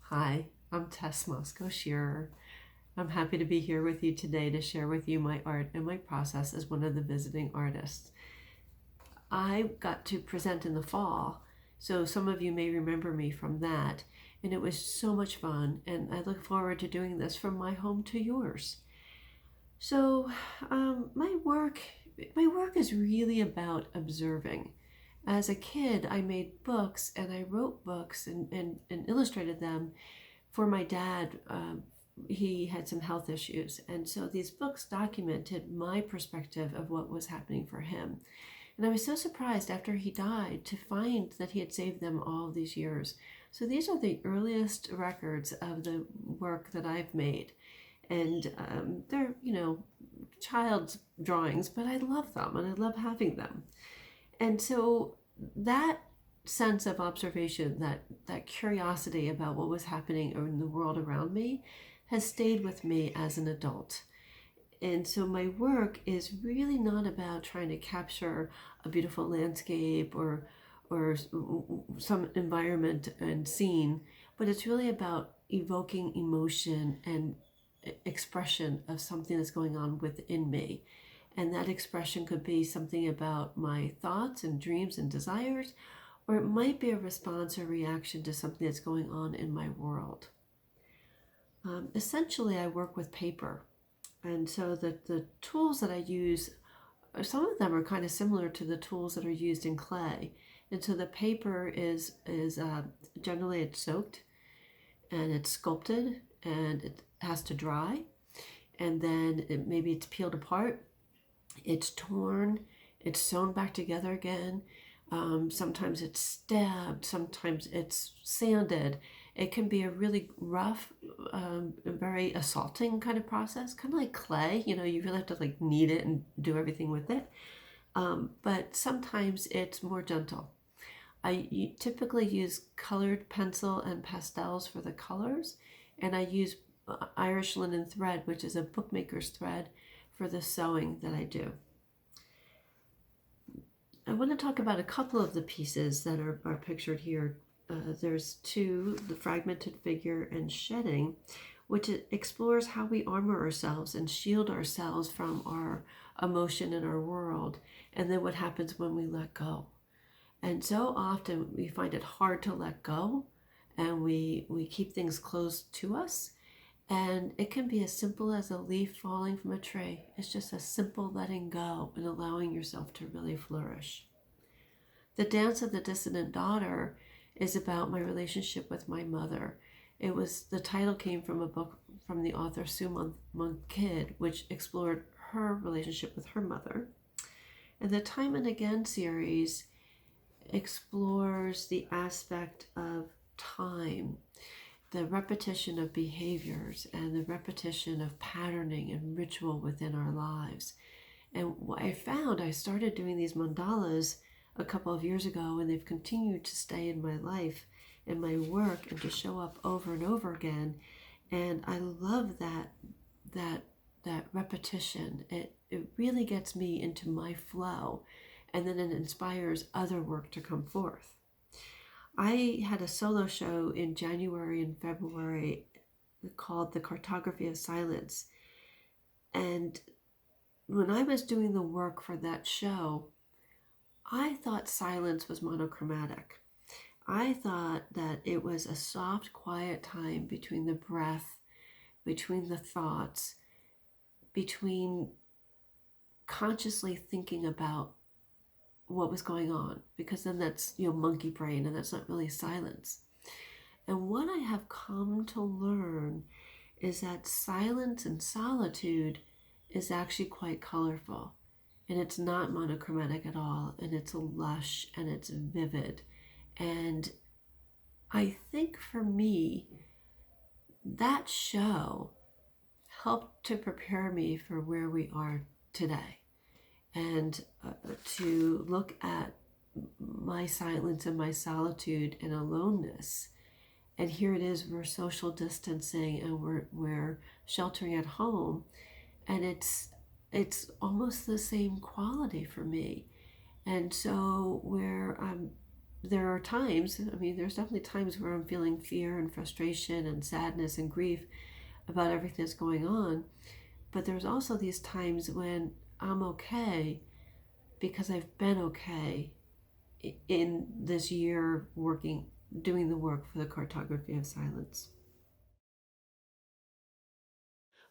Hi, I'm Tess Mosko Scherer. I'm happy to be here with you today to share with you my art and my process as one of the visiting artists. I got to present in the fall, so some of you may remember me from that, and it was so much fun, and I look forward to doing this from my home to yours. So, my work is really about observing. As a kid, I made books and I wrote books and illustrated them for my dad. He had some health issues, and so these books documented my perspective of what was happening for him. And I was so surprised after he died to find that he had saved them all these years. So these are the earliest records of the work that I've made. And they're, child's drawings, but I love them and I love having them. And so that sense of observation, that curiosity about what was happening in the world around me, has stayed with me as an adult. And so my work is really not about trying to capture a beautiful landscape or some environment and scene, but it's really about evoking emotion and expression of something that's going on within me. And that expression could be something about my thoughts and dreams and desires, or it might be a response or reaction to something that's going on in my world. Essentially, I work with paper. And so the tools that I use, some of them are kind of similar to the tools that are used in clay. And so the paper is generally it's soaked and it's sculpted and it has to dry. And then maybe it's peeled apart, it's torn, it's sewn back together again. Sometimes it's stabbed, sometimes it's sanded. It can be a really rough, very assaulting kind of process, kind of like clay. You really have to like knead it and do everything with it. But sometimes it's more gentle. I typically use colored pencil and pastels for the colors, and I use Irish linen thread, which is a bookmaker's thread, for the sewing that I do. I want to talk about a couple of the pieces that are pictured here. There's two, the fragmented figure and shedding, which explores how we armor ourselves and shield ourselves from our emotion in our world, and then what happens when we let go. And so often we find it hard to let go, and we keep things close to us. And it can be as simple as a leaf falling from a tree. It's just a simple letting go and allowing yourself to really flourish. The Dance of the Dissident Daughter is about my relationship with my mother. The title came from a book from the author Sue Monk Kidd, which explored her relationship with her mother. And the Time and Again series explores the aspect of time, the repetition of behaviors and the repetition of patterning and ritual within our lives. And what I found, I started doing these mandalas a couple of years ago, and they've continued to stay in my life and my work and to show up over and over again. And I love that repetition. It really gets me into my flow, and then it inspires other work to come forth. I had a solo show in January and February called The Cartography of Silence. And when I was doing the work for that show, I thought silence was monochromatic. I thought that it was a soft, quiet time between the breath, between the thoughts, between consciously thinking about what was going on, because then that's monkey brain, and that's not really silence. And what I have come to learn is that silence and solitude is actually quite colorful, and it's not monochromatic at all, and it's lush and it's vivid. And I think for me, that show helped to prepare me for where we are today, and to look at my silence and my solitude and aloneness. And here it is, we're social distancing and we're sheltering at home, and it's almost the same quality for me. And so where I'm there are times, I mean, there's definitely times where I'm feeling fear and frustration and sadness and grief about everything that's going on. But there's also these times when I'm okay because I've been okay in this year working, doing the work for the cartography of silence.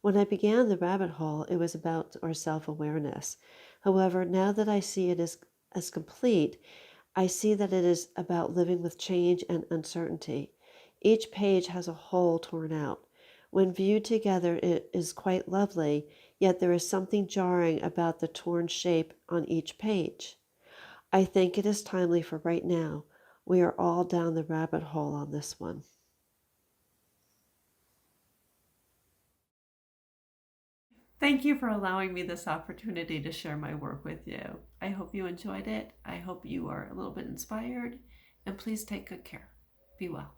When I began the rabbit hole, it was about our self awareness. However, now that I see it as complete, I see that it is about living with change and uncertainty. Each page has a hole torn out. When viewed together, it is quite lovely, yet there is something jarring about the torn shape on each page. I think it is timely for right now. We are all down the rabbit hole on this one. Thank you for allowing me this opportunity to share my work with you. I hope you enjoyed it. I hope you are a little bit inspired. And please take good care. Be well.